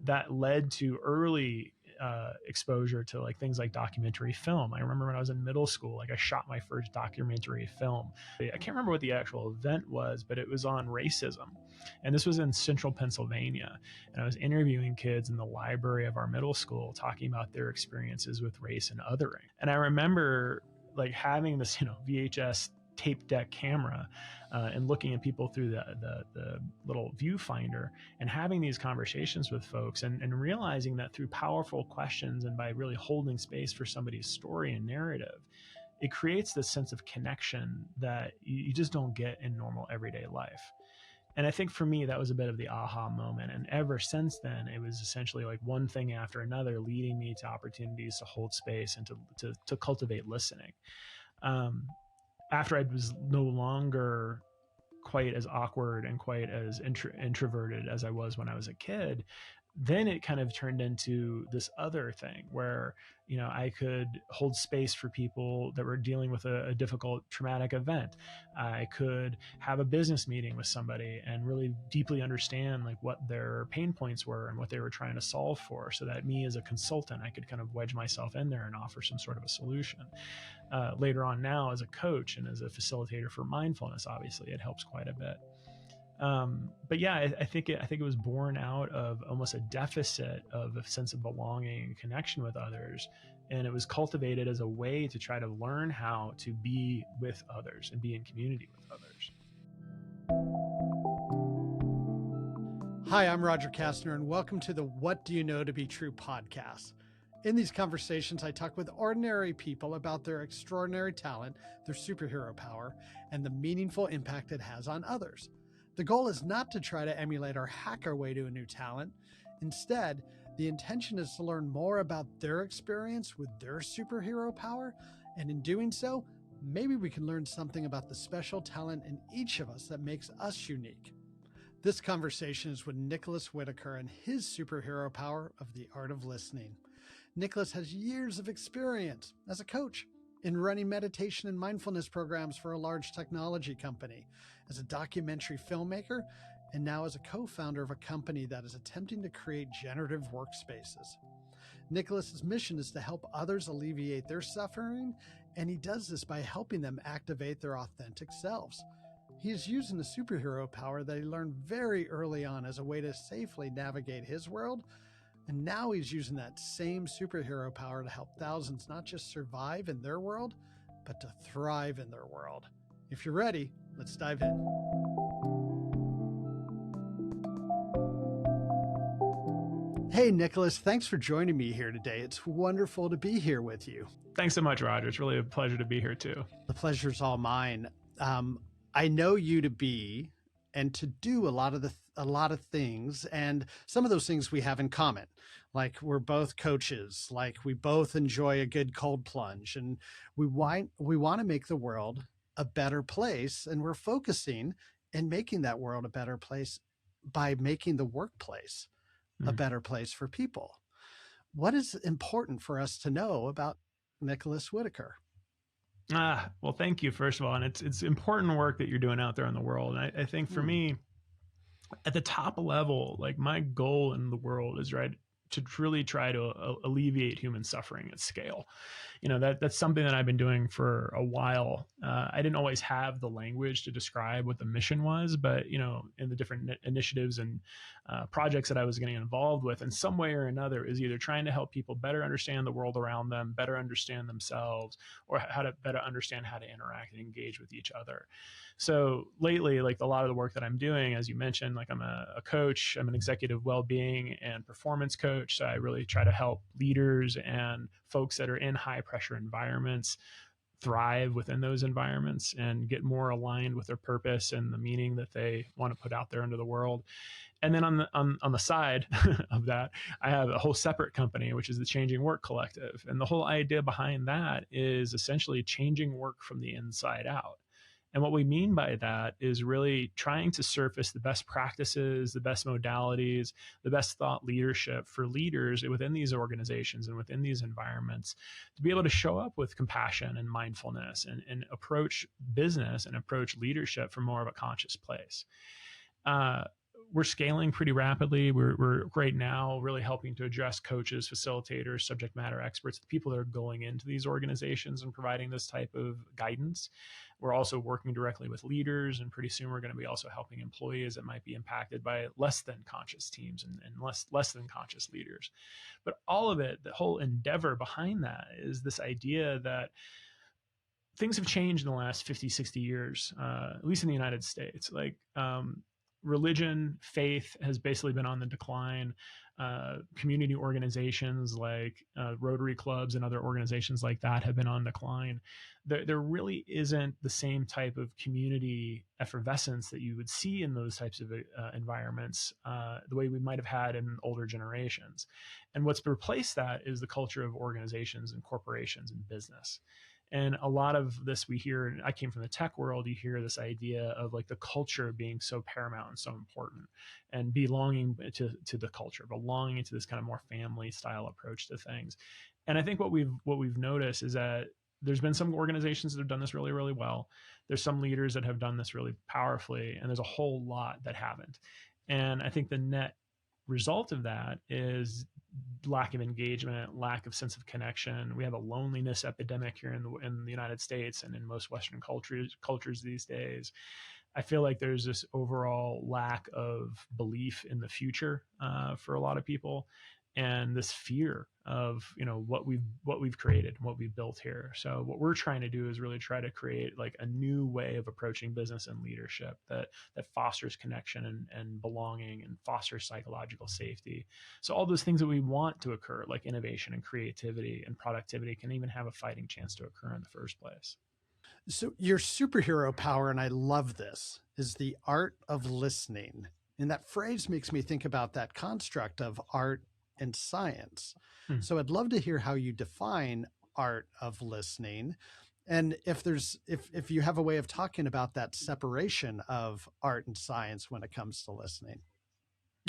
that led to early exposure to like things like documentary film. I remember when I was in middle school, like I shot my first documentary film. I can't remember what the actual event was, but it was on racism. And this was in central Pennsylvania. And I was interviewing kids in the library of our middle school talking about their experiences with race and othering. And I remember like having this, VHS tape deck camera and looking at people through the little viewfinder and having these conversations with folks and realizing that through powerful questions and by really holding space for somebody's story and narrative, it creates this sense of connection that you just don't get in normal everyday life. And I think for me, that was a bit of the aha moment. And ever since then, it was essentially like one thing after another leading me to opportunities to hold space and to cultivate listening. After I was no longer quite as awkward and quite as introverted as I was when I was a kid, then it kind of turned into this other thing where, I could hold space for people that were dealing with a difficult traumatic event. I could have a business meeting with somebody and really deeply understand like what their pain points were and what they were trying to solve for, so that me as a consultant, I could kind of wedge myself in there and offer some sort of a solution. Later on now as a coach and as a facilitator for mindfulness, obviously it helps quite a bit. But yeah, I think it was born out of almost a deficit of a sense of belonging and connection with others. And it was cultivated as a way to try to learn how to be with others and be in community with others. Hi, I'm Roger Kastner, and welcome to the What Do You Know to Be True podcast. In these conversations, I talk with ordinary people about their extraordinary talent, their superhero power, and the meaningful impact it has on others. The goal is not to try to emulate or hack our way to a new talent. Instead, the intention is to learn more about their experience with their superhero power, and in doing so, maybe we can learn something about the special talent in each of us that makes us unique. This conversation is with Nicholas Whitaker and his superhero power of the art of listening. Nicholas has years of experience as a coach in running meditation and mindfulness programs for a large technology company, as a documentary filmmaker, and now as a co-founder of a company that is attempting to create generative workspaces. Nicholas's mission is to help others alleviate their suffering, and he does this by helping them activate their authentic selves. He is using the superhero power that he learned very early on as a way to safely navigate his world. And now he's using that same superhero power to help thousands not just survive in their world, but to thrive in their world. If you're ready, let's dive in. Hey, Nicholas, thanks for joining me here today. It's wonderful to be here with you. Thanks so much, Roger. It's really a pleasure to be here too. The pleasure's all mine. I know you to be and to do a lot of things, and some of those things we have in common. Like we're both coaches, like we both enjoy a good cold plunge, and we want to make the world a better place, and we're focusing and making that world a better place by making the workplace a better place for people. What is important for us to know about Nicholas Whitaker? Well, thank you, first of all. And it's important work that you're doing out there in the world. And I think for me, at the top level, like my goal in the world is to really try to alleviate human suffering at scale. That's something that I've been doing for a while. I didn't always have the language to describe what the mission was, but in the different initiatives and projects that I was getting involved with, in some way or another, is either trying to help people better understand the world around them, better understand themselves, or how to better understand how to interact and engage with each other. So lately, like a lot of the work that I'm doing, as you mentioned, like I'm a coach, I'm an executive well-being and performance coach. So I really try to help leaders and folks that are in high pressure environments thrive within those environments and get more aligned with their purpose and the meaning that they want to put out there into the world. And then on the side of that, I have a whole separate company, which is the Changing Work Collective. And the whole idea behind that is essentially changing work from the inside out. And what we mean by that is really trying to surface the best practices, the best modalities, the best thought leadership for leaders within these organizations and within these environments to be able to show up with compassion and mindfulness and approach business and approach leadership from more of a conscious place. we're scaling pretty rapidly. We're right now really helping to address coaches, facilitators, subject matter experts, the people that are going into these organizations and providing this type of guidance. We're also working directly with leaders, and pretty soon we're going to be also helping employees that might be impacted by less than conscious teams and less than conscious leaders. But all of it, the whole endeavor behind that is this idea that things have changed in the last 50, 60 years, at least in the United States. Like religion, faith has basically been on the decline. Community organizations like Rotary clubs and other organizations like that have been on decline. There really isn't the same type of community effervescence that you would see in those types of environments the way we might have had in older generations. And what's replaced that is the culture of organizations and corporations and business. And a lot of this we hear, I came from the tech world, you hear this idea of like the culture being so paramount and so important, and belonging to the culture, belonging to this kind of more family style approach to things. And I think what we've noticed is that there's been some organizations that have done this really, really well. There's some leaders that have done this really powerfully, and there's a whole lot that haven't. And I think the net result of that is lack of engagement, lack of sense of connection. We have a loneliness epidemic here in the United States and in most Western cultures these days. I feel like there's this overall lack of belief in the future for a lot of people, and this fear of what we've created, what we've built here. So what we're trying to do is really try to create like a new way of approaching business and leadership that fosters connection and belonging and fosters psychological safety. So all those things that we want to occur, like innovation and creativity and productivity, can even have a fighting chance to occur in the first place. So your superhero power, and I love this, is the art of listening. And that phrase makes me think about that construct of art and science. Hmm. So I'd love to hear how you define art of listening. And if you have a way of talking about that separation of art and science when it comes to listening.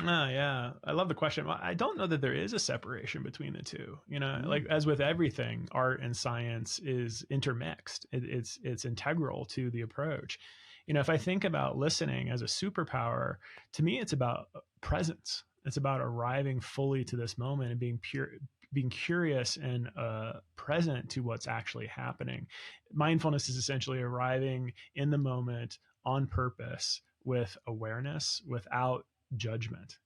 Oh yeah, I love the question. Well, I don't know that there is a separation between the two. Mm. Like as with everything, art and science is intermixed. It's integral to the approach. If I think about listening as a superpower, to me, it's about presence. It's about arriving fully to this moment and being curious and present to what's actually happening. Mindfulness is essentially arriving in the moment on purpose with awareness, without judgment,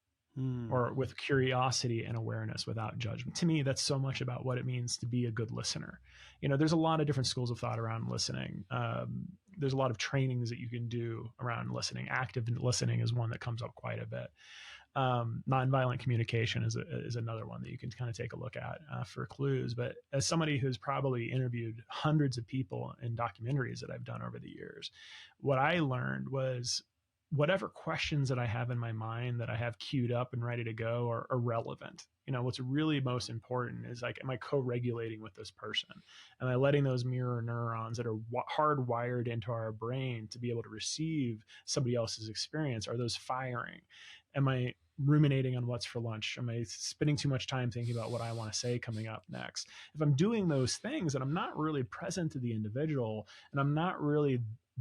or with curiosity and awareness without judgment. To me, that's so much about what it means to be a good listener. There's a lot of different schools of thought around listening. There's a lot of trainings that you can do around listening. Active listening is one that comes up quite a bit. Nonviolent communication is another one that you can kind of take a look at for clues. But as somebody who's probably interviewed hundreds of people in documentaries that I've done over the years, what I learned was whatever questions that I have in my mind that I have queued up and ready to go are irrelevant. What's really most important is like, am I co-regulating with this person? Am I letting those mirror neurons that are hardwired into our brain to be able to receive somebody else's experience? Are those firing? Am I ruminating on what's for lunch? Am I spending too much time thinking about what I want to say coming up next? If I'm doing those things and I'm not really present to the individual and I'm not really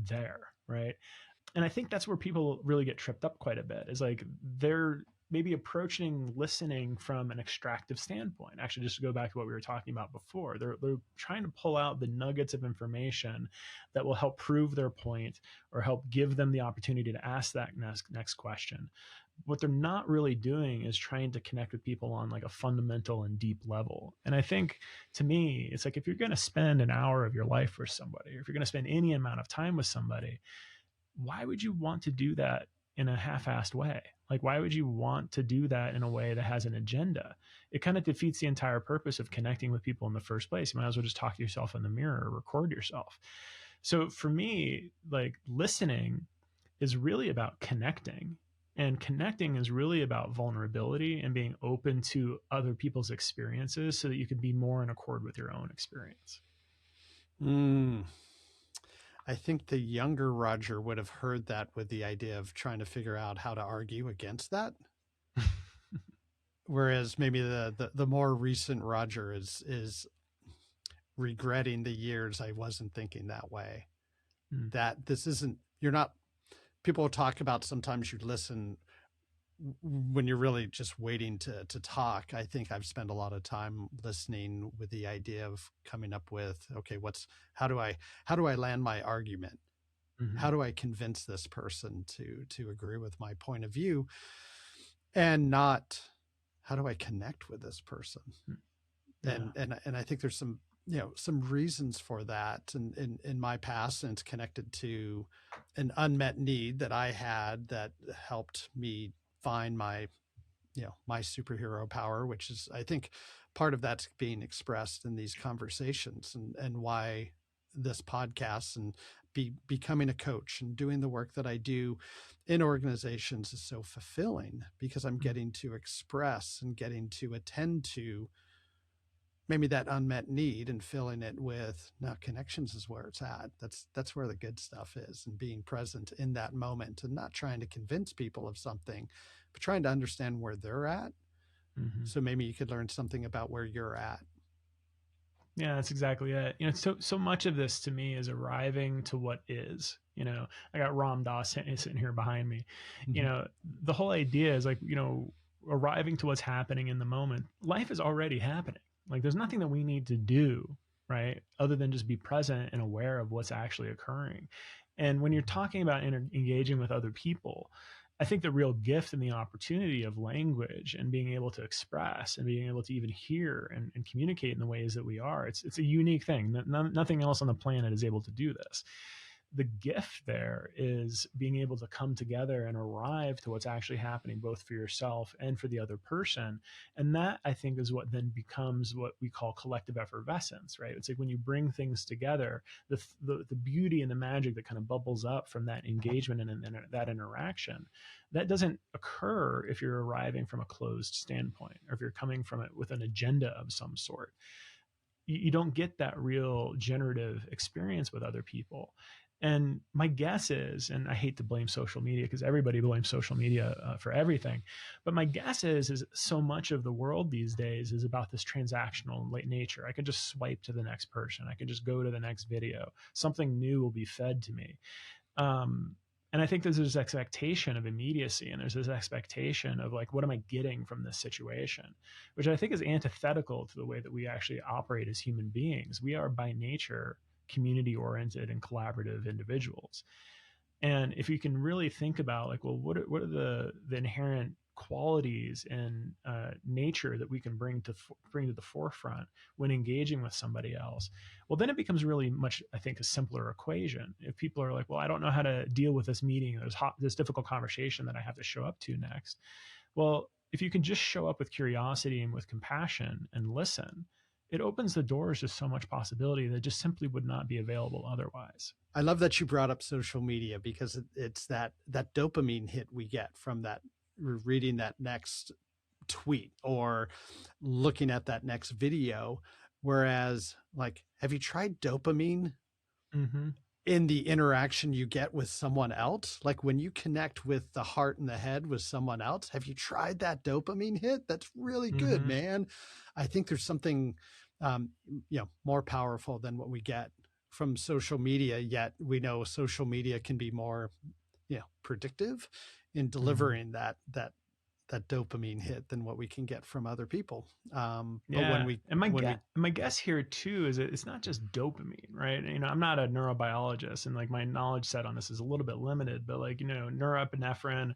there, right? And I think that's where people really get tripped up quite a bit, is like they're maybe approaching listening from an extractive standpoint. Actually, just to go back to what we were talking about before, they're trying to pull out the nuggets of information that will help prove their point or help give them the opportunity to ask that next question. What they're not really doing is trying to connect with people on like a fundamental and deep level. And I think, to me, it's like, if you're going to spend an hour of your life with somebody, or if you're going to spend any amount of time with somebody, why would you want to do that in a half-assed way? Like, why would you want to do that in a way that has an agenda? It kind of defeats the entire purpose of connecting with people in the first place. You might as well just talk to yourself in the mirror or record yourself. So for me, like, listening is really about connecting. And connecting is really about vulnerability and being open to other people's experiences so that you can be more in accord with your own experience. Mm. I think the younger Roger would have heard that with the idea of trying to figure out how to argue against that. Whereas maybe the more recent Roger is regretting the years I wasn't thinking that way. That this isn't, you're not, people talk about sometimes you listen when you're really just waiting to talk, I think I've spent a lot of time listening with the idea of coming up with, okay, how do I land my argument? How Mm-hmm. do I convince this person to agree with my point of view, and not how do I connect with this person? Yeah. And I think there's some, some reasons for that in my past, and it's connected to an unmet need that I had that helped me find my, my superhero power, which is, I think, part of that's being expressed in these conversations, and why this podcast and becoming a coach and doing the work that I do in organizations is so fulfilling, because I'm getting to express and getting to attend to maybe that unmet need and filling it with, now connections is where it's at. That's where the good stuff is, and being present in that moment and not trying to convince people of something, but trying to understand where they're at. Mm-hmm. So maybe you could learn something about where you're at. Yeah, that's exactly it. So much of this to me is arriving to what is. I got Ram Dass sitting here behind me. Mm-hmm. The whole idea is like, arriving to what's happening in the moment. Life is already happening. Like, there's nothing that we need to do, right, other than just be present and aware of what's actually occurring. And when you're talking about engaging with other people, I think the real gift and the opportunity of language and being able to express and being able to even hear and communicate in the ways that we are, it's a unique thing. Nothing else on the planet is able to do this. The gift there is being able to come together and arrive to what's actually happening, both for yourself and for the other person. And that, I think, is what then becomes what we call collective effervescence, right? It's like when you bring things together, the beauty and the magic that kind of bubbles up from that engagement and that interaction, that doesn't occur if you're arriving from a closed standpoint, or if you're coming from it with an agenda of some sort. You don't get that real generative experience with other people. And my guess is, and I hate to blame social media because everybody blames social media for everything, but my guess is so much of the world these days is about this transactional nature. I can just swipe to the next person. I can just go to the next video. Something new will be fed to me. Um, and I think there's this expectation of immediacy, and there's this expectation of like, what am I getting from this situation, which I think is antithetical to the way that we actually operate as human beings. We are by nature community oriented and collaborative individuals. And if you can really think about like, well, what are the inherent qualities and nature that we can bring to the forefront when engaging with somebody else, well, then it becomes really much, I think, a simpler equation. If people are like, well, I don't know how to deal with this meeting, this difficult conversation that I have to show up to next. Well, if you can just show up with curiosity and with compassion and listen, it opens the doors to so much possibility that just simply would not be available otherwise. I love that you brought up social media, because it's that dopamine hit we get from that, reading that next tweet or looking at that next video. Whereas, like, have you tried dopamine Mm-hmm. in the interaction you get with someone else? Like when you connect with the heart and the head with someone else, have you tried that dopamine hit? That's really good, Mm-hmm. man. I think there's something, more powerful than what we get from social media. Yet we know social media can be more, predictive in Mm-hmm. delivering that dopamine hit than what we can get from other people. But Yeah, and when we my guess here too is that it's not just dopamine, right? I'm not a neurobiologist, and like my knowledge set on this is a little bit limited. But like norepinephrine,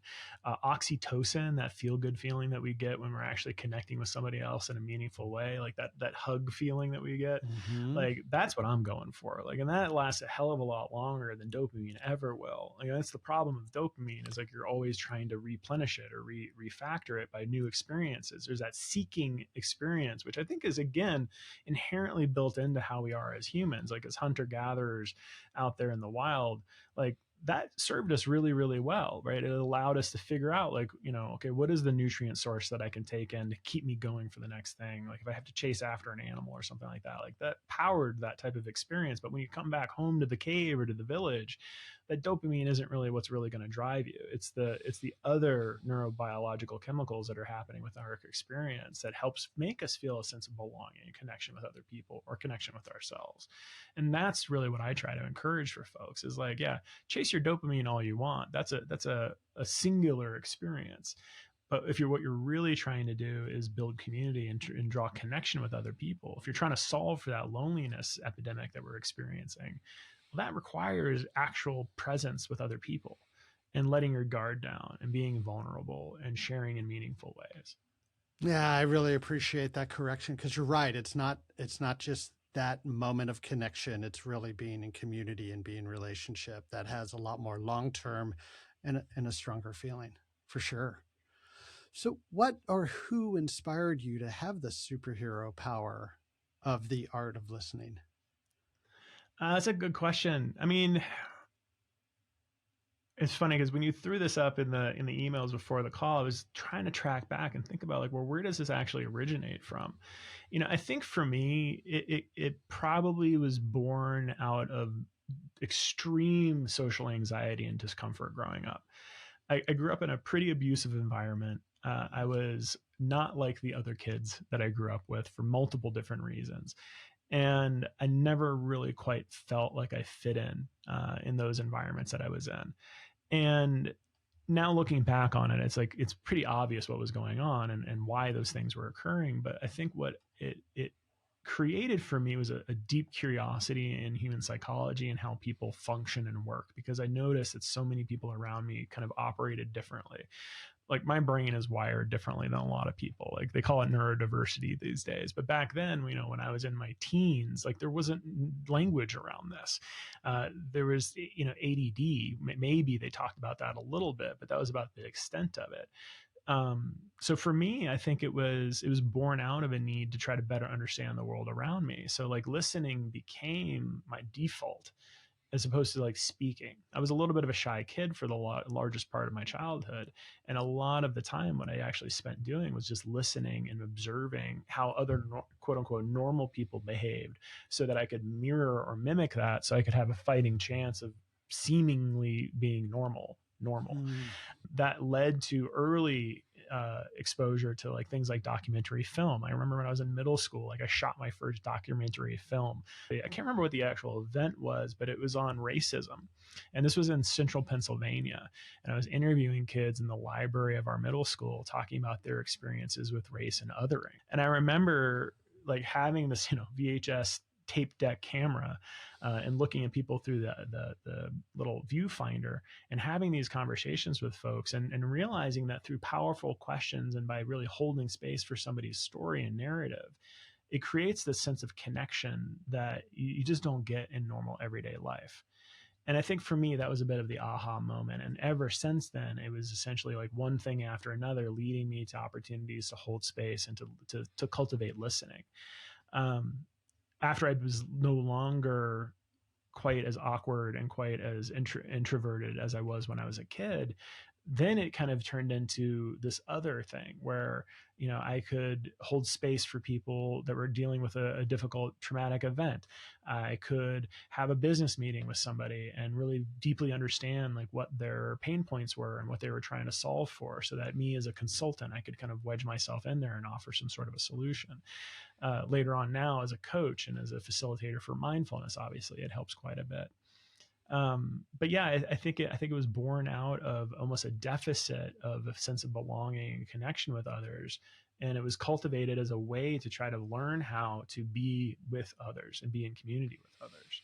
oxytocin, that feel good feeling that we get when we're actually connecting with somebody else in a meaningful way, like that hug feeling that we get, mm-hmm. like that's what I'm going for. Like, and that lasts a hell of a lot longer than dopamine ever will. Like that's the problem with dopamine, is like you're always trying to replenish it or refactor it by new experiences. There's that seeking experience, which I think is again inherently built into how we are as humans, like as hunter gatherers out there in the wild. Like that served us really, really well, right? It allowed us to figure out, like, okay, what is the nutrient source that I can take in to keep me going for the next thing? Like if I have to chase after an animal or something like that, like that powered that type of experience. But when you come back home to the cave or to the village, that dopamine isn't really what's really going to drive you. It's the other neurobiological chemicals that are happening with our experience that helps make us feel a sense of belonging, connection with other people, or connection with ourselves. And that's really what I try to encourage for folks, is like, yeah, chase your dopamine all you want. That's a singular experience. But if what you're really trying to do is build community and draw connection with other people, if you're trying to solve for that loneliness epidemic that we're experiencing, well, that requires actual presence with other people and letting your guard down and being vulnerable and sharing in meaningful ways. Yeah, I really appreciate that correction because you're right. It's not just that moment of connection. It's really being in community and being relationship that has a lot more long term and a stronger feeling for sure. So, what or who inspired you to have the superhero power of the art of listening? That's a good question. I mean, it's funny because when you threw this up in the emails before the call, I was trying to track back and think about like, well, where does this actually originate from? I think for me, it probably was born out of extreme social anxiety and discomfort growing up. I grew up in a pretty abusive environment. I was not like the other kids that I grew up with for multiple different reasons. And I never really quite felt like I fit in those environments that I was in. And now looking back on it, it's like it's pretty obvious what was going on and why those things were occurring. But I think what it created for me was a deep curiosity in human psychology and how people function and work, because I noticed that so many people around me kind of operated differently. Like my brain is wired differently than a lot of people. Like they call it neurodiversity these days, but back then, when I was in my teens, like there wasn't language around this. There was, ADD. Maybe they talked about that a little bit, but that was about the extent of it. So for me, I think it was born out of a need to try to better understand the world around me. So like listening became my default as opposed to like speaking. I was a little bit of a shy kid for the largest part of my childhood. And a lot of the time, what I actually spent doing was just listening and observing how other quote unquote normal people behaved so that I could mirror or mimic that so I could have a fighting chance of seemingly being normal. Hmm. That led to early exposure to like things like documentary film. I remember when I was in middle school, like I shot my first documentary film. I can't remember what the actual event was, but it was on racism. And this was in central Pennsylvania. And I was interviewing kids in the library of our middle school talking about their experiences with race and othering. And I remember like having this, VHS tape deck camera and looking at people through the little viewfinder and having these conversations with folks and realizing that through powerful questions and by really holding space for somebody's story and narrative, it creates this sense of connection that you just don't get in normal everyday life. And I think for me, that was a bit of the aha moment. And ever since then, it was essentially like one thing after another, leading me to opportunities to hold space and to cultivate listening. Um, After I was no longer quite as awkward and quite as introverted as I was when I was a kid, then it kind of turned into this other thing where, I could hold space for people that were dealing with a difficult traumatic event. I could have a business meeting with somebody and really deeply understand like what their pain points were and what they were trying to solve for, so that me as a consultant, I could kind of wedge myself in there and offer some sort of a solution. Later on now as a coach and as a facilitator for mindfulness, obviously it helps quite a bit. But yeah, I think it was born out of almost a deficit of a sense of belonging and connection with others. And it was cultivated as a way to try to learn how to be with others and be in community with others.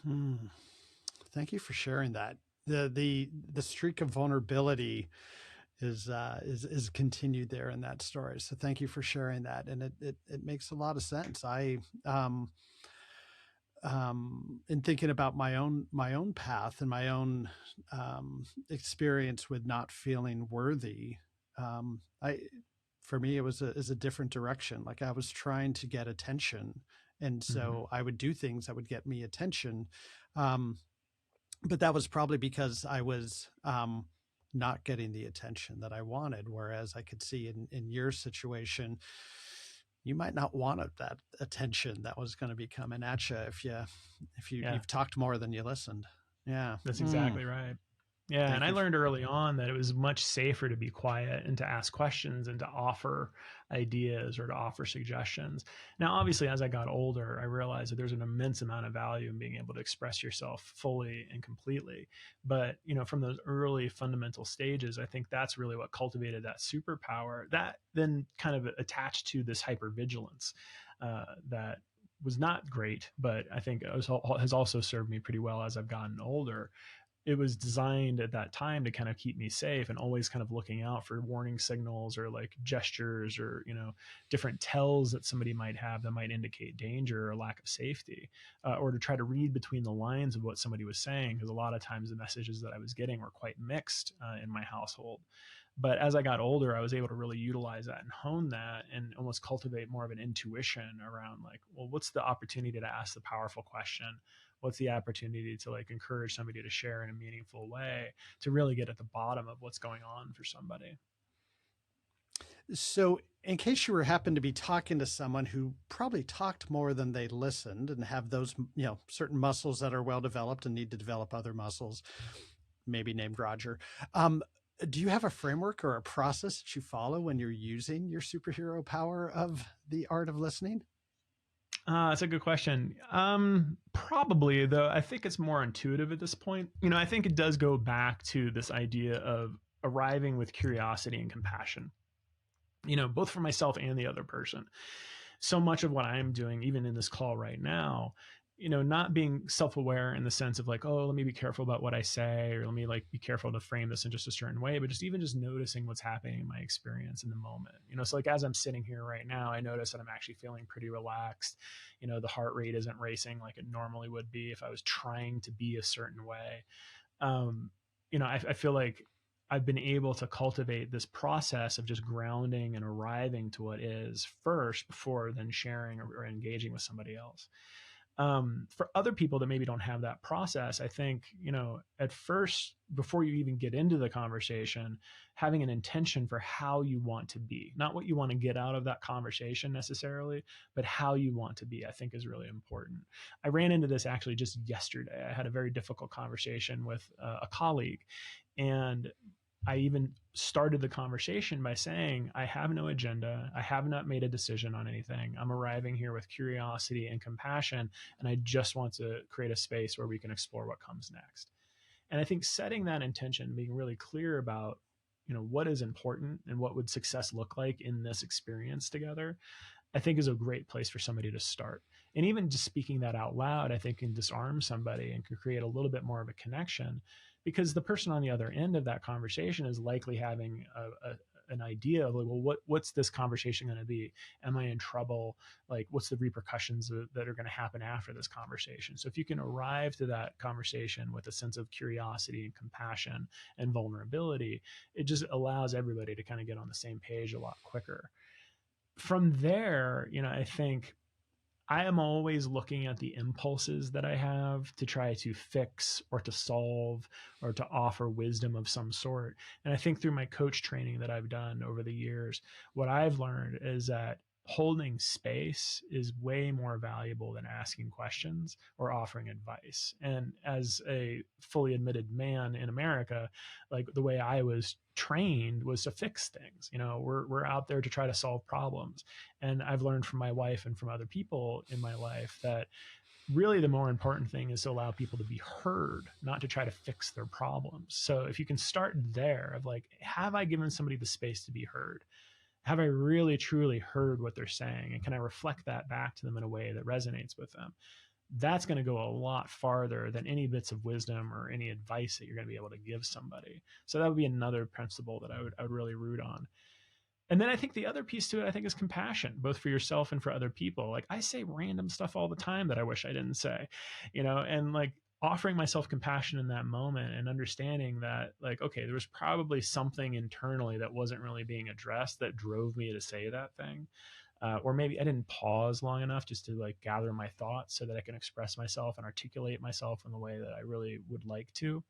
Hmm. Thank you for sharing that. The streak of vulnerability is continued there in that story. So thank you for sharing that, and it makes a lot of sense. I in thinking about my own path and my own experience with not feeling worthy, I for me it was a different direction. Like I was trying to get attention, and Mm-hmm. so I would do things that would get me attention. Um, but that was probably because I was not getting the attention that I wanted. Whereas I could see in your situation, you might not want that attention that was going to be coming at you if Yeah, you've talked more than you listened. Yeah. that's Mm. exactly right. Yeah, and Thank I you. learned early on that it was much safer to be quiet and to ask questions and to offer ideas or to offer suggestions. Now, obviously, as I got older, I realized that there's an immense amount of value in being able to express yourself fully and completely. But, from those early fundamental stages, I think that's really what cultivated that superpower that then kind of attached to this hypervigilance that was not great, but I think has also served me pretty well as I've gotten older. It was designed at that time to kind of keep me safe and always kind of looking out for warning signals or like gestures or different tells that somebody might have that might indicate danger or lack of safety, or to try to read between the lines of what somebody was saying, because a lot of times the messages that I was getting were quite mixed in my household. But as I got older, I was able to really utilize that and hone that and almost cultivate more of an intuition around, like, well, what's the opportunity to ask the powerful question? What's the opportunity to like encourage somebody to share in a meaningful way, to really get at the bottom of what's going on for somebody? So, in case you were happen to be talking to someone who probably talked more than they listened and have those, certain muscles that are well developed and need to develop other muscles, maybe named Roger. Um, do you have a framework or a process that you follow when you're using your superhero power of the art of listening? That's a good question. Probably, though. I think it's more intuitive at this point. I think it does go back to this idea of arriving with curiosity and compassion. Both for myself and the other person. So much of what I'm doing, even in this call right now, not being self-aware in the sense of like, oh, let me be careful about what I say, or let me like be careful to frame this in just a certain way, but just noticing what's happening in my experience in the moment. So like as I'm sitting here right now, I notice that I'm actually feeling pretty relaxed. The heart rate isn't racing like it normally would be if I was trying to be a certain way. um, I feel like I've been able to cultivate this process of just grounding and arriving to what is first before then sharing or engaging with somebody else. For other people that maybe don't have that process, I think, at first, before you even get into the conversation, having an intention for how you want to be, not what you want to get out of that conversation necessarily, but how you want to be, I think is really important. I ran into this actually just yesterday. I had a very difficult conversation with a colleague, and I even started the conversation by saying, I have no agenda. I have not made a decision on anything. I'm arriving here with curiosity and compassion, and I just want to create a space where we can explore what comes next. And I think setting that intention, being really clear about, what is important and what would success look like in this experience together, I think is a great place for somebody to start. And even just speaking that out loud, I think can disarm somebody and can create a little bit more of a connection, because the person on the other end of that conversation is likely having an idea of like, well, what's this conversation going to be? Am I in trouble? Like, what's the repercussions that are going to happen after this conversation? So if you can arrive to that conversation with a sense of curiosity and compassion and vulnerability, it just allows everybody to kind of get on the same page a lot quicker. From there, I think I am always looking at the impulses that I have to try to fix or to solve or to offer wisdom of some sort. And I think through my coach training that I've done over the years, what I've learned is that holding space is way more valuable than asking questions or offering advice. And as a fully admitted man in America, like the way I was trained was to fix things. We're out there to try to solve problems. And I've learned from my wife and from other people in my life that really the more important thing is to allow people to be heard, not to try to fix their problems. So if you can start there of like, have I given somebody the space to be heard? Have I really truly heard what they're saying? And can I reflect that back to them in a way that resonates with them? That's going to go a lot farther than any bits of wisdom or any advice that you're going to be able to give somebody. So that would be another principle that I would really root on. And then I think the other piece to it, I think, is compassion, both for yourself and for other people. Like I say random stuff all the time that I wish I didn't say, and like offering myself compassion in that moment and understanding that, like, okay, there was probably something internally that wasn't really being addressed that drove me to say that thing. Or maybe I didn't pause long enough just to like gather my thoughts so that I can express myself and articulate myself in the way that I really would like to.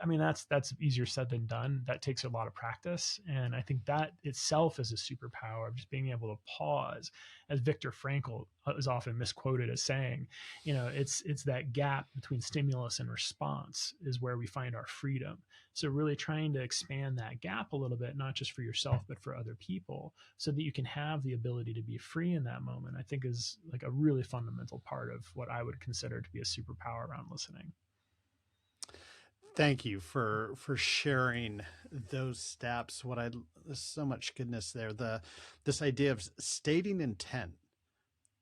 I mean, that's easier said than done. That takes a lot of practice, and I think that itself is a superpower of just being able to pause, as Viktor Frankl is often misquoted as saying. It's that gap between stimulus and response is where we find our freedom. So really trying to expand that gap a little bit, not just for yourself but for other people, so that you can have the ability to be free in that moment, I think is like a really fundamental part of what I would consider to be a superpower around listening. Thank you for sharing those steps. There's so much goodness there. This idea of stating intent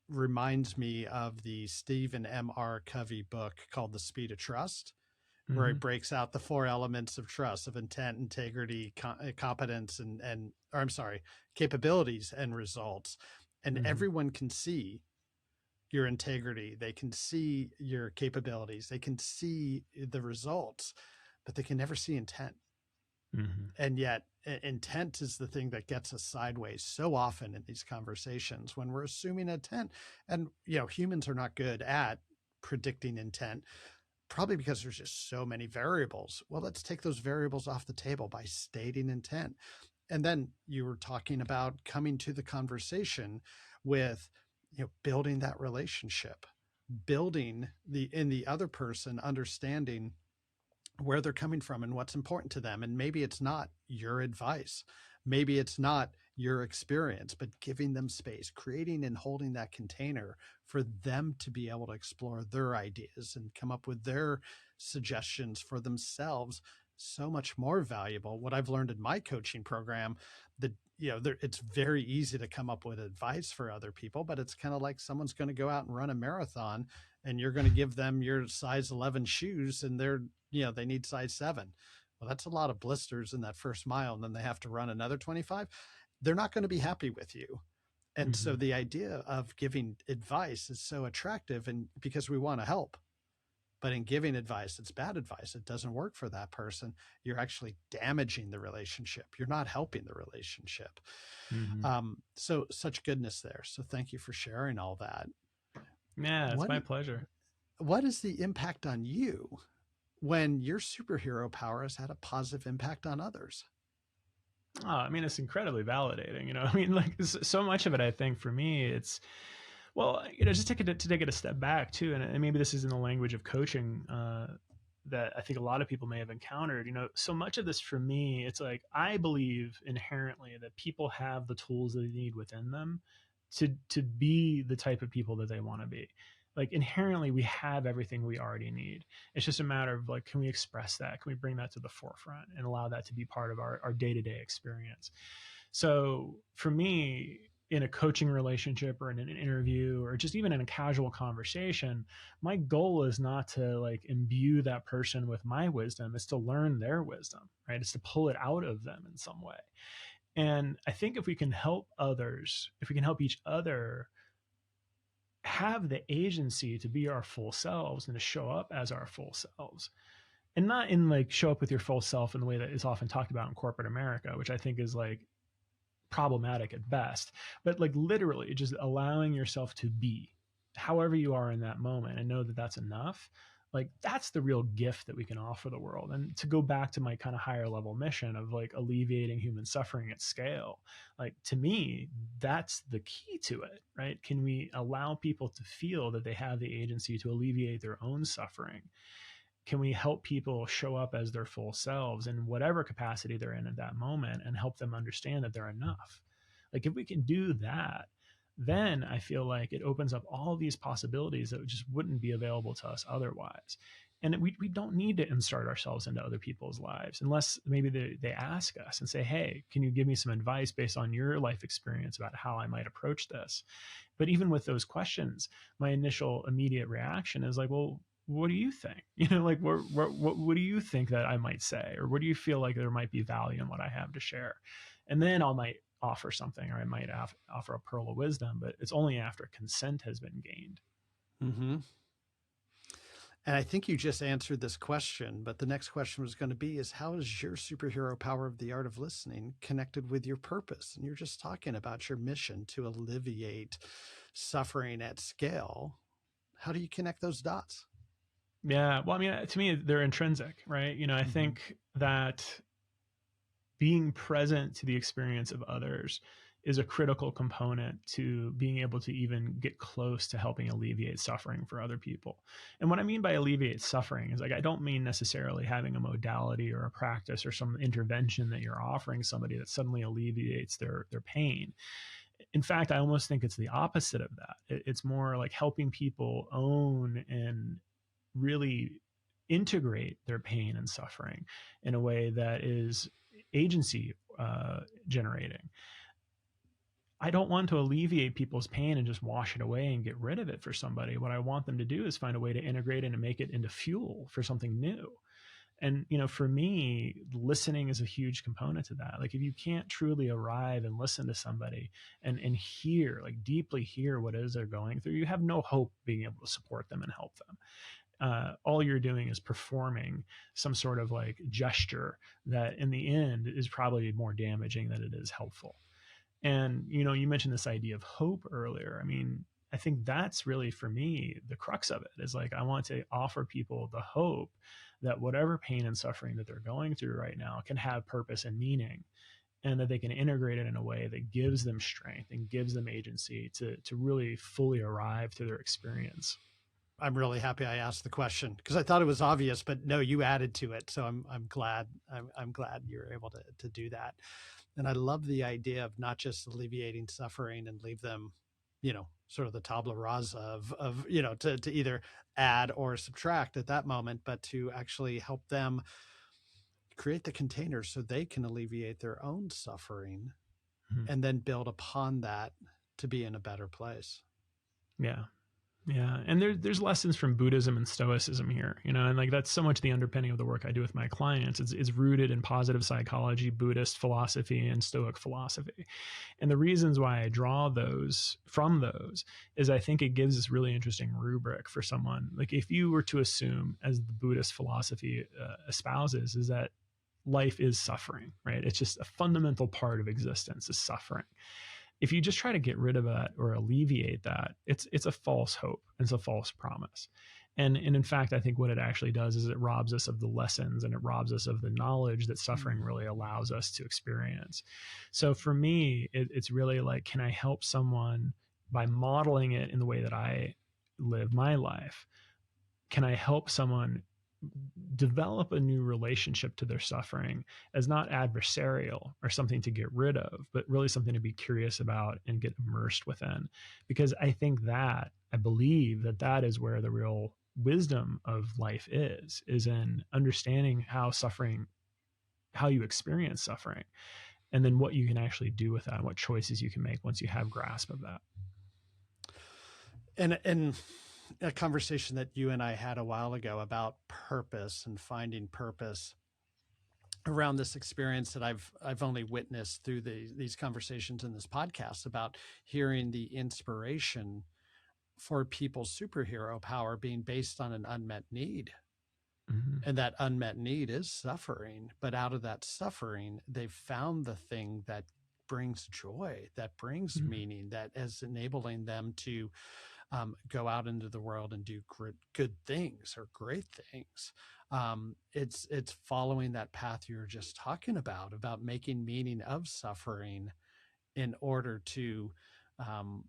reminds me of the Stephen M.R. Covey book called The Speed of Trust, where he Mm-hmm. breaks out the four elements of trust, of intent, integrity, competence, or I'm sorry, capabilities and results. And Mm-hmm. everyone can see your integrity. They can see your capabilities. They can see the results, but they can never see intent. Mm-hmm. And yet intent is the thing that gets us sideways so often in these conversations when we're assuming intent. And humans are not good at predicting intent, probably because there's just so many variables. Well, let's take those variables off the table by stating intent. And then you were talking about coming to the conversation with building that relationship, building in the other person, understanding where they're coming from and what's important to them. And maybe it's not your advice, maybe it's not your experience, but giving them space, creating and holding that container for them to be able to explore their ideas and come up with their suggestions for themselves. So much more valuable. What I've learned in my coaching program, that it's very easy to come up with advice for other people, but it's kind of like someone's going to go out and run a marathon, and you're going to give them your size 11 shoes, and they need size 7. Well, that's a lot of blisters in that first mile, and then they have to run another 25. They're not going to be happy with you. And so Mm-hmm. the idea of giving advice is so attractive, and because we want to help. But in giving advice, it's bad advice. It doesn't work for that person. You're actually damaging the relationship. You're not helping the relationship. Mm-hmm. So such goodness there. So thank you for sharing all that. Yeah, it's What my pleasure. what is the impact on you when your superhero power has had a positive impact on others? Oh, I mean, it's incredibly validating. I mean, like so much of it, I think for me, it's well, just to take it a step back too, and maybe this is in the language of coaching that I think a lot of people may have encountered. So much of this for me, it's like I believe inherently that people have the tools that they need within them to be the type of people that they want to be. Like inherently, we have everything we already need. It's just a matter of like, can we express that? Can we bring that to the forefront and allow that to be part of our day-to-day experience? So for me, in a coaching relationship or in an interview or just even in a casual conversation, my goal is not to like imbue that person with my wisdom. It's to learn their wisdom, right? It's to pull it out of them in some way. And I think if we can help others, if we can help each other have the agency to be our full selves and to show up as our full selves, and not in like show up with your full self in the way that is often talked about in corporate America, which I think is like problematic at best, but like literally just allowing yourself to be however you are in that moment and know that that's enough. Like that's the real gift that we can offer the world. And to go back to my kind of higher level mission of like alleviating human suffering at scale, like to me, that's the key to it, right? Can we allow people to feel that they have the agency to alleviate their own suffering? Can we help people show up as their full selves in whatever capacity they're in at that moment and help them understand that they're enough? Like if we can do that, then I feel like it opens up all these possibilities that just wouldn't be available to us otherwise. And we don't need to insert ourselves into other people's lives unless maybe they ask us and say, hey, can you give me some advice based on your life experience about how I might approach this? But even with those questions, my initial immediate reaction is like, well, what do you think? Like what do you think that I might say, or what do you feel like there might be value in what I have to share? And then I might offer something, or I might offer a pearl of wisdom, but it's only after consent has been gained. Mm-hmm. And I think you just answered this question, but the next question was going to be is how is your superhero power of the art of listening connected with your purpose? And you're just talking about your mission to alleviate suffering at scale. How do you connect those dots? Yeah. Well, I mean, to me, they're intrinsic, right? I Mm-hmm. think that being present to the experience of others is a critical component to being able to even get close to helping alleviate suffering for other people. And what I mean by alleviate suffering is, like, I don't mean necessarily having a modality or a practice or some intervention that you're offering somebody that suddenly alleviates their pain. In fact, I almost think it's the opposite of that. It's more like helping people own and really integrate their pain and suffering in a way that is agency generating. I don't want to alleviate people's pain and just wash it away and get rid of it for somebody. What I want them to do is find a way to integrate it and make it into fuel for something new. And for me, listening is a huge component to that. Like, if you can't truly arrive and listen to somebody and hear, like, deeply hear what it is they're going through, you have no hope being able to support them and help them. All you're doing is performing some sort of like gesture that in the end is probably more damaging than it is helpful. And you mentioned this idea of hope earlier. I mean, I think that's really, for me, the crux of it is, like, I want to offer people the hope that whatever pain and suffering that they're going through right now can have purpose and meaning, and that they can integrate it in a way that gives them strength and gives them agency to really fully arrive to their experience. I'm really happy I asked the question because I thought it was obvious, but no, you added to it. So I'm glad I'm glad you're able to do that. And I love the idea of not just alleviating suffering and leave them, sort of the tabla rasa of to either add or subtract at that moment, but to actually help them create the containers so they can alleviate their own suffering Mhm. and then build upon that to be in a better place. Yeah. Yeah, and there's lessons from Buddhism and Stoicism here, and like that's so much the underpinning of the work I do with my clients. It's rooted in positive psychology, Buddhist philosophy, and Stoic philosophy. And the reasons why I draw those is I think it gives this really interesting rubric for someone. Like, if you were to assume, as the Buddhist philosophy espouses, is that life is suffering, right? It's just a fundamental part of existence is suffering. If you just try to get rid of that or alleviate that, it's a false hope. It's a false promise. And in fact, I think what it actually does is it robs us of the lessons and it robs us of the knowledge that suffering Mm. really allows us to experience. So for me, it's really like, can I help someone by modeling it in the way that I live my life? Can I help someone develop a new relationship to their suffering as not adversarial or something to get rid of, but really something to be curious about and get immersed within? Because I believe that that is where the real wisdom of life is in understanding how you experience suffering, and then what you can actually do with that and what choices you can make once you have grasp of that. And a conversation that you and I had a while ago about purpose and finding purpose around this experience that I've only witnessed through these conversations in this podcast about hearing the inspiration for people's superhero power being based on an unmet need. Mm-hmm. And that unmet need is suffering. But out of that suffering, they've found the thing that brings joy, that brings Mm-hmm. meaning, that is enabling them to go out into the world and do good things or great things. It's following that path you were just talking about making meaning of suffering in order um,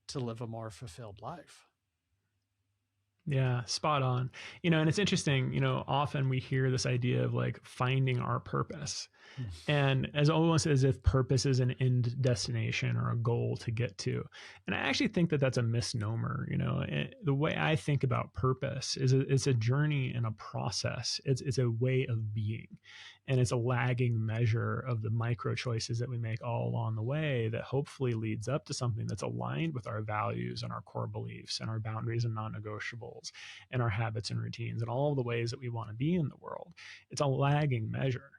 to live a more fulfilled life. Yeah, spot on. And it's interesting, often we hear this idea of like finding our purpose. And as almost as if purpose is an end destination or a goal to get to. And I actually think that that's a misnomer. The way I think about purpose is it's a journey and a process. It's a way of being, and it's a lagging measure of the micro choices that we make all along the way that hopefully leads up to something that's aligned with our values and our core beliefs and our boundaries and non-negotiables and our habits and routines and all of the ways that we want to be in the world. It's a lagging measure.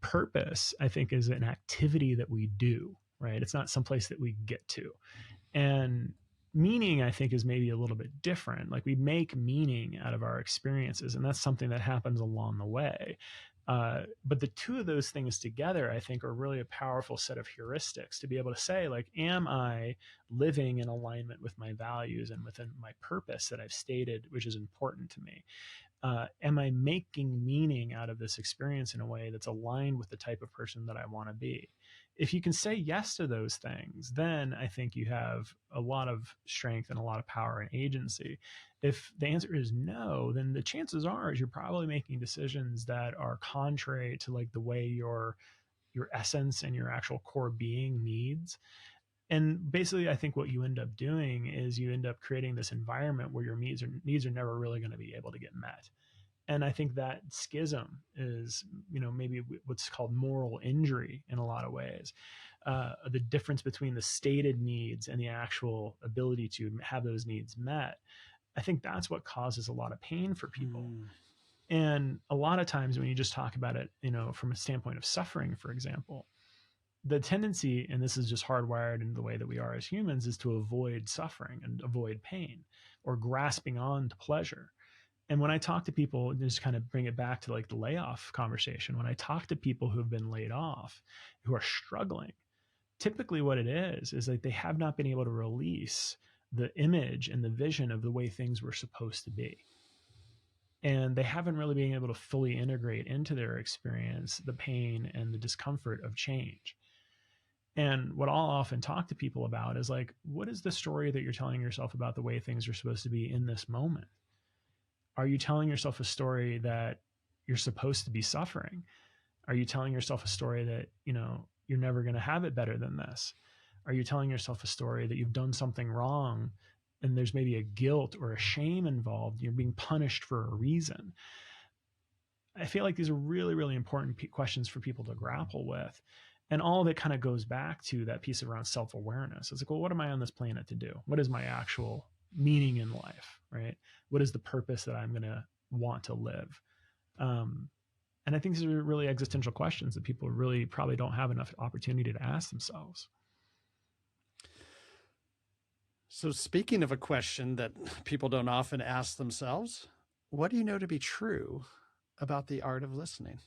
Purpose, I think, is an activity that we do, right? It's not someplace that we get to. And meaning, I think, is maybe a little bit different. Like, we make meaning out of our experiences, and that's something that happens along the way. But the two of those things together, I think, are really a powerful set of heuristics to be able to say, like, am I living in alignment with my values and within my purpose that I've stated, which is important to me? Am I making meaning out of this experience in a way that's aligned with the type of person that I want to be? If you can say yes to those things, then I think you have a lot of strength and a lot of power and agency. If the answer is no, then the chances are is you're probably making decisions that are contrary to like the way your essence and your actual core being needs. And basically, I think what you end up doing is you end up creating this environment where your needs are never really going to be able to get met. And I think that schism is, maybe what's called moral injury in a lot of ways. The difference between the stated needs and the actual ability to have those needs met. I think that's what causes a lot of pain for people. Hmm. And a lot of times when you just talk about it, from a standpoint of suffering, for example, the tendency, and this is just hardwired into the way that we are as humans, is to avoid suffering and avoid pain or grasping on to pleasure. And when I talk to people, just kind of bring it back to like the layoff conversation, when I talk to people who have been laid off, who are struggling, typically what it is like they have not been able to release the image and the vision of the way things were supposed to be. And they haven't really been able to fully integrate into their experience the pain and the discomfort of change. And what I'll often talk to people about is like, what is the story that you're telling yourself about the way things are supposed to be in this moment? Are you telling yourself a story that you're supposed to be suffering? Are you telling yourself a story that, you're never going to have it better than this? Are you telling yourself a story that you've done something wrong and there's maybe a guilt or a shame involved? You're being punished for a reason. I feel like these are really, really important questions for people to grapple with. And all of it kind of goes back to that piece around self-awareness. It's like, well, what am I on this planet to do? What is my actual meaning in life, right? What is the purpose that I'm going to want to live? And I think these are really existential questions that people really probably don't have enough opportunity to ask themselves. So, speaking of a question that people don't often ask themselves, what do you know to be true about the art of listening?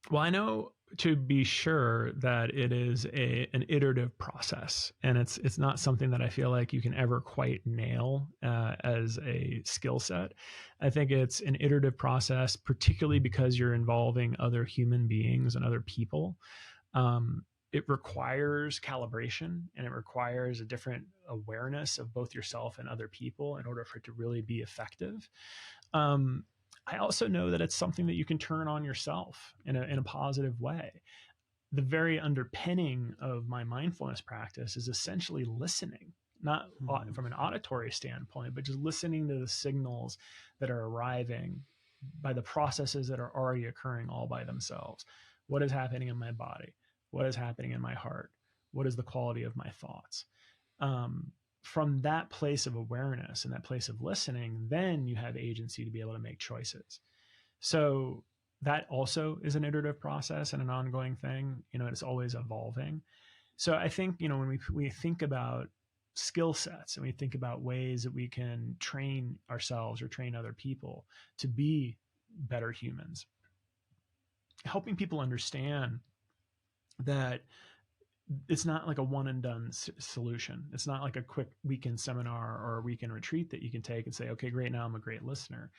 Well, I know to be sure that it is an iterative process, and it's not something that I feel like you can ever quite nail as a skill set. I think it's an iterative process, particularly because you're involving other human beings and other people. It requires calibration and it requires a different awareness of both yourself and other people in order for it to really be effective. Um, I also know that it's something that you can turn on yourself in a positive way. The very underpinning of my mindfulness practice is essentially listening, not from an auditory standpoint, but just listening to the signals that are arriving by the processes that are already occurring all by themselves. What is happening in my body? What is happening in my heart? What is the quality of my thoughts? From that place of awareness and that place of listening, then you have agency to be able to make choices. So that also is an iterative process and an ongoing thing. It's always evolving. So I think, when we think about skill sets and we think about ways that we can train ourselves or train other people to be better humans, helping people understand that it's not like a one and done solution. It's not like a quick weekend seminar or a weekend retreat that you can take and say, okay, great, now I'm a great listener.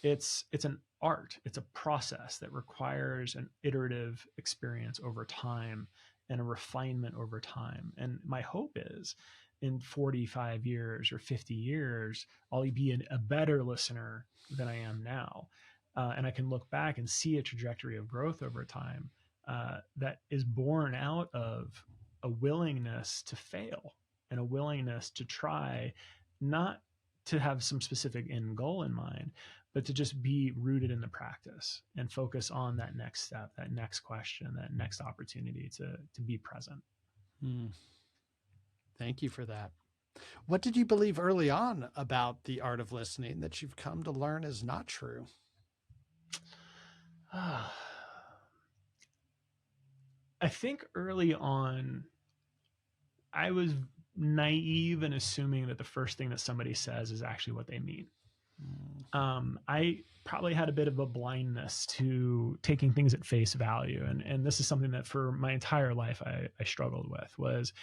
It's an art. It's a process that requires an iterative experience over time and a refinement over time. And my hope is in 45 years or 50 years, I'll be a better listener than I am now. And I can look back and see a trajectory of growth over time that is born out of a willingness to fail and a willingness to try, not to have some specific end goal in mind, but to just be rooted in the practice and focus on that next step, that next question, that next opportunity to be present. Thank you for that. What did you believe early on about the art of listening that you've come to learn is not true? I think early on, I was naive in assuming that the first thing that somebody says is actually what they mean. I probably had a bit of a blindness to taking things at face value. And this is something that for my entire life I struggled with was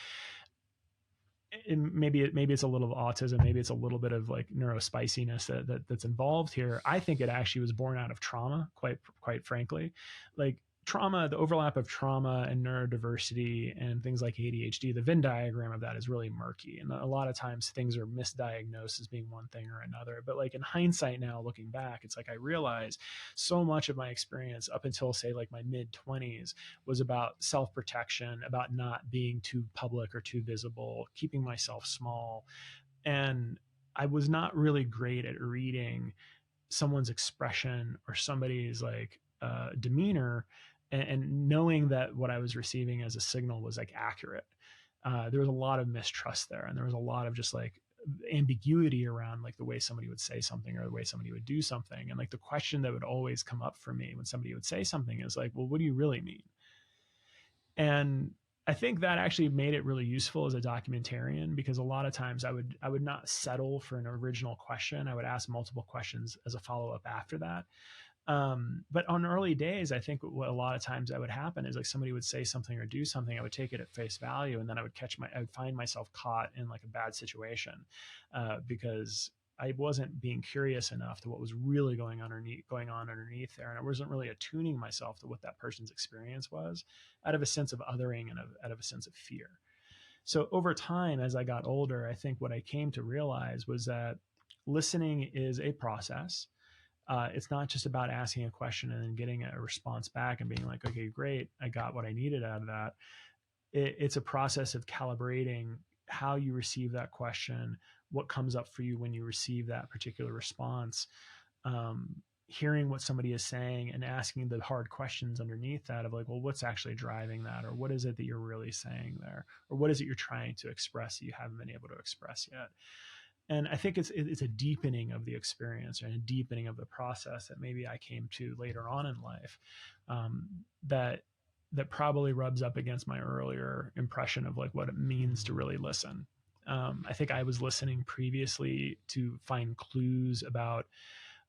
maybe it's a little autism, maybe it's a little bit of like neurospiciness that's involved here. I think it actually was born out of trauma, quite frankly. Like trauma, the overlap of trauma and neurodiversity and things like ADHD, the Venn diagram of that is really murky. And a lot of times things are misdiagnosed as being one thing or another. But like in hindsight now, looking back, it's like I realize so much of my experience up until say like my mid 20s was about self-protection, about not being too public or too visible, keeping myself small. And I was not really great at reading someone's expression or somebody's like demeanor, and knowing that what I was receiving as a signal was like accurate. There was a lot of mistrust there, and there was a lot of just like ambiguity around like the way somebody would say something or the way somebody would do something. And like the question that would always come up for me when somebody would say something is like, well, what do you really mean? And I think that actually made it really useful as a documentarian, because a lot of times I would not settle for an original question. I would ask multiple questions as a follow up after that. But on early days, I think what a lot of times that would happen is like somebody would say something or do something, I would take it at face value, and then I would find myself caught in like a bad situation, because I wasn't being curious enough to what was really going on underneath there, and I wasn't really attuning myself to what that person's experience was, out of a sense of othering and out of a sense of fear. So over time, as I got older, I think what I came to realize was that listening is a process. It's not just about asking a question and then getting a response back and being like, okay, great, I got what I needed out of that. It's a process of calibrating how you receive that question, what comes up for you when you receive that particular response, um, hearing what somebody is saying and asking the hard questions underneath that of like, well, what's actually driving that? Or what is it that you're really saying there? Or what is it you're trying to express that you haven't been able to express yet? And I think it's a deepening of the experience and a deepening of the process that maybe I came to later on in life, um, that that probably rubs up against my earlier impression of like what it means to really listen. I think I was listening previously to find clues about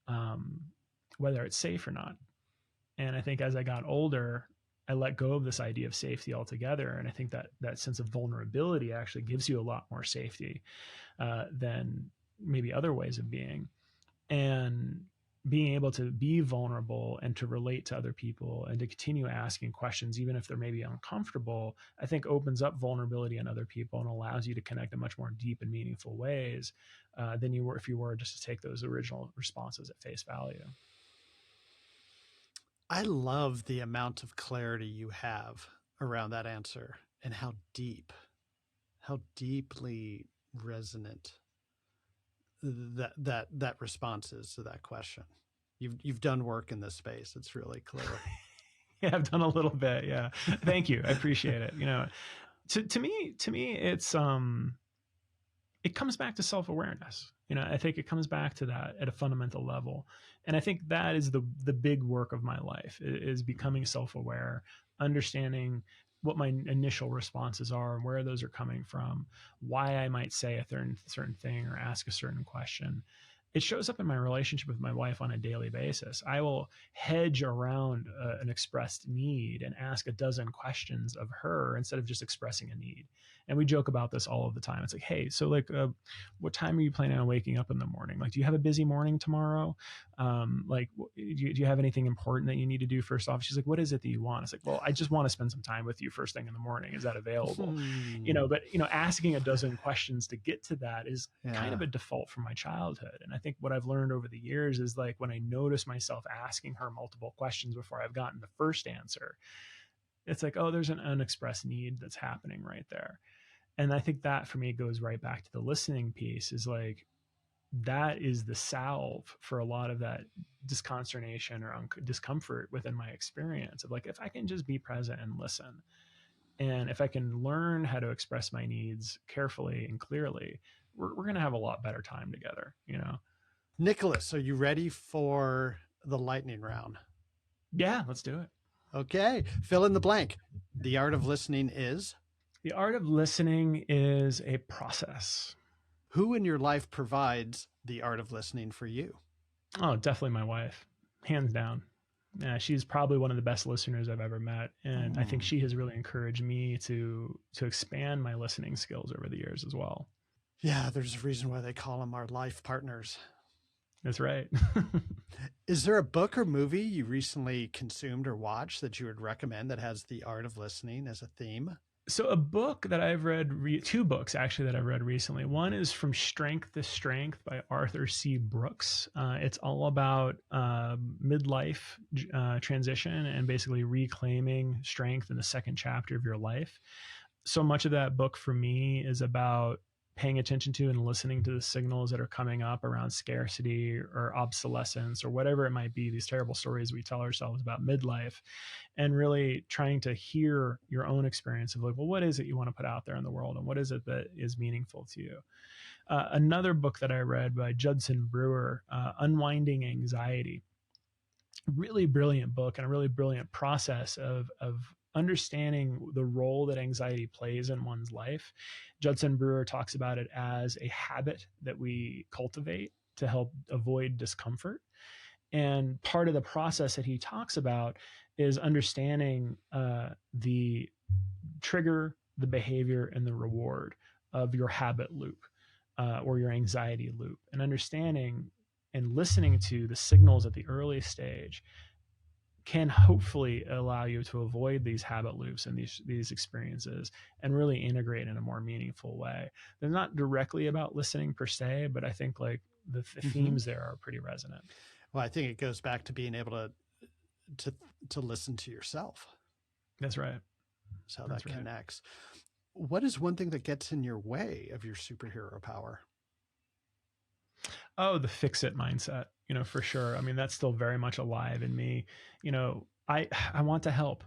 um, whether it's safe or not. And I think as I got older, I let go of this idea of safety altogether. And I think that that sense of vulnerability actually gives you a lot more safety than maybe other ways of being. And being able to be vulnerable and to relate to other people and to continue asking questions, even if they're maybe uncomfortable, I think opens up vulnerability in other people and allows you to connect in much more deep and meaningful ways than you were if you were just to take those original responses at face value. I love the amount of clarity you have around that answer and how deeply resonant that response is to that question. You've done work in this space. It's really clear. Yeah, I've done a little bit. Yeah. Thank you. I appreciate it. You know, to me, it comes back to self-awareness. You know, I think it comes back to that at a fundamental level. And I think that is the big work of my life, is becoming self-aware, understanding what my initial responses are and where those are coming from, why I might say a certain thing or ask a certain question. It shows up in my relationship with my wife on a daily basis. I will hedge around an expressed need and ask a dozen questions of her instead of just expressing a need. And we joke about this all of the time. It's like, hey, so like, what time are you planning on waking up in the morning? Like, do you have a busy morning tomorrow? Like, do you have anything important that you need to do first off? She's like, what is it that you want? It's like, well, I just want to spend some time with you first thing in the morning. Is that available? You know, but you know, asking a dozen questions to get to that is kind of a default from my childhood. And I think what I've learned over the years is like when I notice myself asking her multiple questions before I've gotten the first answer, it's like, oh, there's an unexpressed need that's happening right there. And I think that for me goes right back to the listening piece, is like that is the salve for a lot of that disconsternation or discomfort within my experience of like, if I can just be present and listen, and if I can learn how to express my needs carefully and clearly, we're going to have a lot better time together, you know? Nicholas, are you ready for the lightning round? Yeah, let's do it. Okay. Fill in the blank. The art of listening is? The art of listening is a process. Who in your life provides the art of listening for you? Oh, definitely my wife, hands down. Yeah, she's probably one of the best listeners I've ever met, and I think Mm. she has really encouraged me to expand my listening skills over the years as well. Yeah, there's a reason why they call them our life partners. That's right. Is there a book or movie you recently consumed or watched that you would recommend that has the art of listening as a theme? So a book that I've read, two books actually that I've read recently. One is From Strength to Strength by Arthur C. Brooks. It's all about midlife transition and basically reclaiming strength in the second chapter of your life. So much of that book for me is about paying attention to and listening to the signals that are coming up around scarcity or obsolescence or whatever it might be, these terrible stories we tell ourselves about midlife, and really trying to hear your own experience of like, well, what is it you want to put out there in the world and what is it that is meaningful to you? Another book that I read by Judson Brewer, Unwinding Anxiety, really brilliant book and a really brilliant process of understanding the role that anxiety plays in one's life. Judson Brewer talks about it as a habit that we cultivate to help avoid discomfort. And part of the process that he talks about is understanding the trigger, the behavior, and the reward of your habit loop or your anxiety loop, and understanding and listening to the signals at the early stage can hopefully allow you to avoid these habit loops and these experiences and really integrate in a more meaningful way. They're not directly about listening per se, but I think like the Mm-hmm. themes there are pretty resonant. Well, I think it goes back to being able to to listen to yourself. That's right. That's how That's that right. connects. What is one thing that gets in your way of your superhero power? Oh, the fix it mindset, for sure. I mean, that's still very much alive in me. I want to help.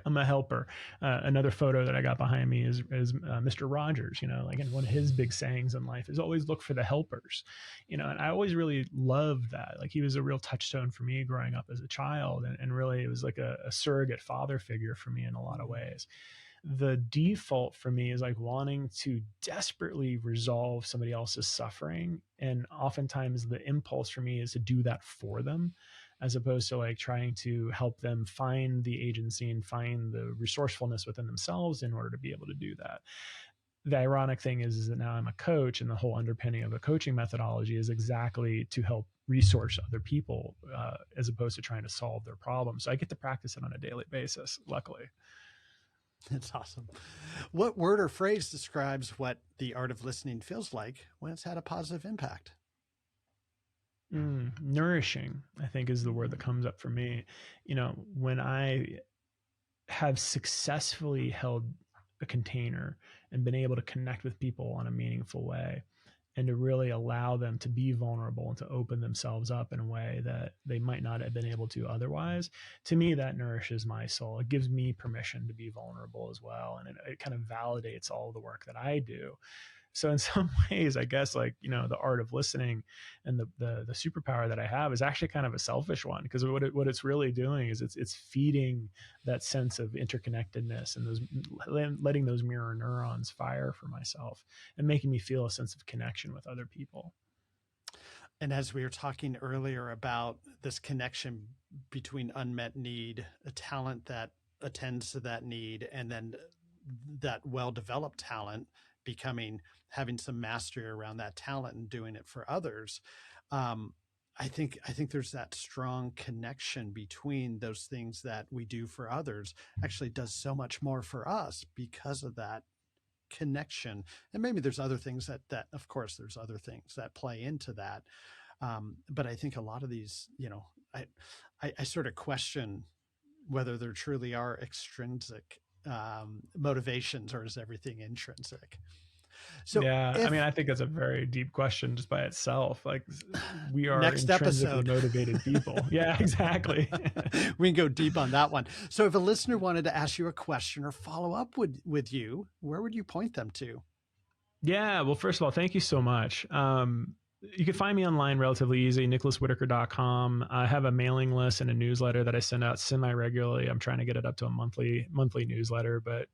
I'm a helper. Another photo that I got behind me is Mr. Rogers. Like, and one of his big sayings in life is always look for the helpers. And I always really loved that. Like, he was a real touchstone for me growing up as a child, and really it was like a surrogate father figure for me in a lot of ways. The default for me is like wanting to desperately resolve somebody else's suffering. And oftentimes the impulse for me is to do that for them, as opposed to like trying to help them find the agency and find the resourcefulness within themselves in order to be able to do that. The ironic thing is that now I'm a coach, and the whole underpinning of the coaching methodology is exactly to help resource other people as opposed to trying to solve their problems. So I get to practice it on a daily basis, luckily. That's awesome. What word or phrase describes what the art of listening feels like when it's had a positive impact? Nourishing, I think, is the word that comes up for me. When I have successfully held a container and been able to connect with people in a meaningful way, and to really allow them to be vulnerable and to open themselves up in a way that they might not have been able to otherwise, to me, that nourishes my soul. It gives me permission to be vulnerable as well. And it kind of validates all the work that I do. So in some ways, I guess, like, the art of listening and the superpower that I have is actually kind of a selfish one, because what it's really doing is it's feeding that sense of interconnectedness and those letting those mirror neurons fire for myself and making me feel a sense of connection with other people. And as we were talking earlier about this connection between unmet need, a talent that attends to that need, and then that well-developed talent having some mastery around that talent and doing it for others. I think there's that strong connection between those things that we do for others actually does so much more for us because of that connection. And maybe there's other things that of course there's other things that play into that. But I think a lot of these, I sort of question whether there truly are extrinsic motivations, or is everything intrinsic? So Yeah, I mean, if I think that's a very deep question just by itself. Like, we are next intrinsically episode, motivated people. Yeah, exactly. we can go deep on that one. So if a listener wanted to ask you a question or follow up with you, where would you point them to? Yeah, well, first of all, thank you so much. You can find me online relatively easy, nicholaswhitaker.com. I have a mailing list and a newsletter that I send out semi regularly. I'm trying to get it up to a monthly newsletter, but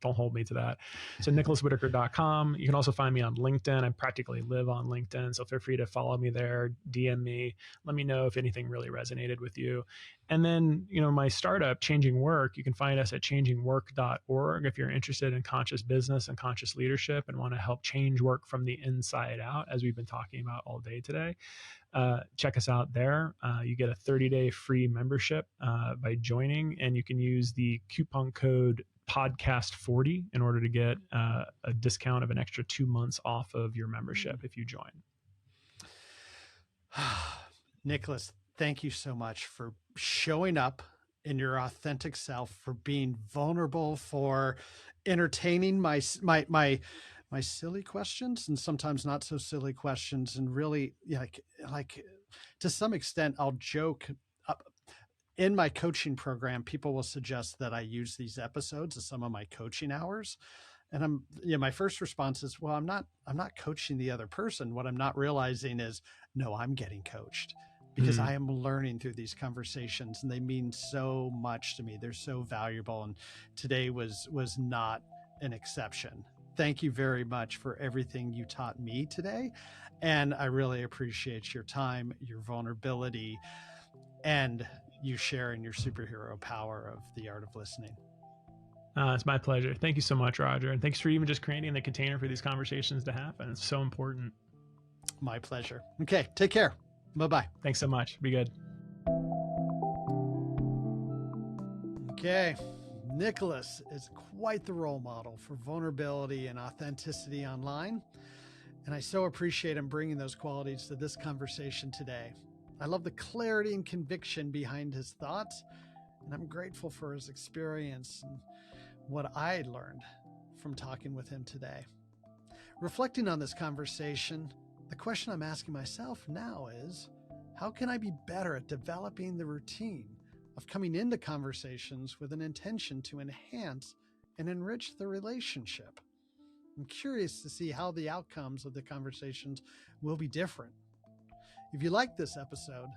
don't hold me to that. So nicholaswhitaker.com. You can also find me on LinkedIn. I practically live on LinkedIn. So feel free to follow me there, DM me, let me know if anything really resonated with you. And then, my startup, Changing Work, you can find us at changingwork.org if you're interested in conscious business and conscious leadership and want to help change work from the inside out, as we've been talking about all day today. Check us out there. You get a 30-day free membership by joining, and you can use the coupon code podcast40 in order to get a discount of an extra 2 months off of your membership if you join. Nicholas, thank you so much for showing up in your authentic self, for being vulnerable, for entertaining my silly questions and sometimes not so silly questions. And really, like to some extent, I'll joke. In my coaching program, people will suggest that I use these episodes as some of my coaching hours. And my first response is, well, I'm not coaching the other person. What I'm not realizing is, no, I'm getting coached because I am learning through these conversations, and they mean so much to me. They're so valuable. And today was not an exception. Thank you very much for everything you taught me today. And I really appreciate your time, your vulnerability, and you sharing your superhero power of the art of listening. It's my pleasure. Thank you so much, Roger. And thanks for even just creating the container for these conversations to happen. It's so important. My pleasure. Okay. Take care. Bye-bye. Thanks so much. Be good. Okay. Nicholas is quite the role model for vulnerability and authenticity online. And I so appreciate him bringing those qualities to this conversation today. I love the clarity and conviction behind his thoughts, and I'm grateful for his experience and what I learned from talking with him today. Reflecting on this conversation, the question I'm asking myself now is, how can I be better at developing the routine of coming into conversations with an intention to enhance and enrich the relationship? I'm curious to see how the outcomes of the conversations will be different. If you like this episode,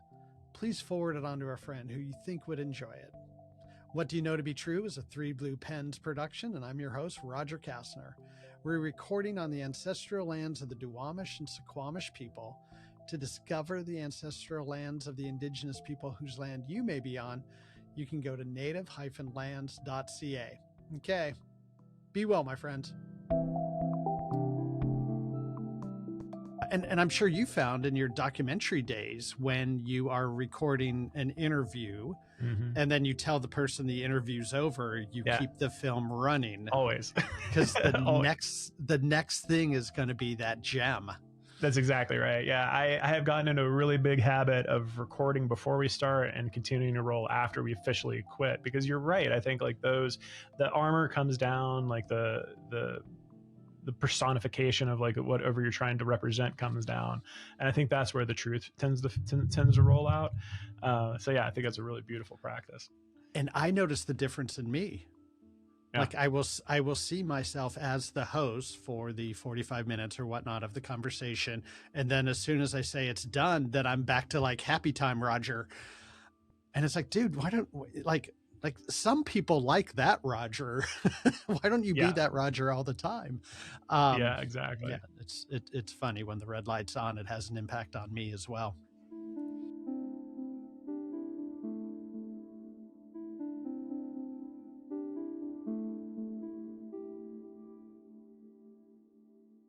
please forward it on to a friend who you think would enjoy it. What Do You Know to Be True is a Three Blue Pens production, and I'm your host, Roger Kastner. We're recording on the ancestral lands of the Duwamish and Suquamish people. To discover the ancestral lands of the indigenous people whose land you may be on, you can go to native-lands.ca. Okay, be well, my friends. And I'm sure you found in your documentary days, when you are recording an interview and then you tell the person the interview's over, you keep the film running. Always. Because the next thing is going to be that gem. That's exactly right. Yeah, I have gotten into a really big habit of recording before we start and continuing to roll after we officially quit. Because you're right. I think like the armor comes down, like the personification of like whatever you're trying to represent comes down, and I think that's where the truth tends to roll out. So yeah, I think that's a really beautiful practice. And I noticed the difference in me. Yeah. Like I will see myself as the host for the 45 minutes or whatnot of the conversation, and then as soon as I say it's done, then I'm back to like happy time Roger. And it's like, dude, why don't like some people like that Roger. Why don't you be that Roger all the time? Yeah, exactly. Yeah, it's funny when the red light's on, it has an impact on me as well.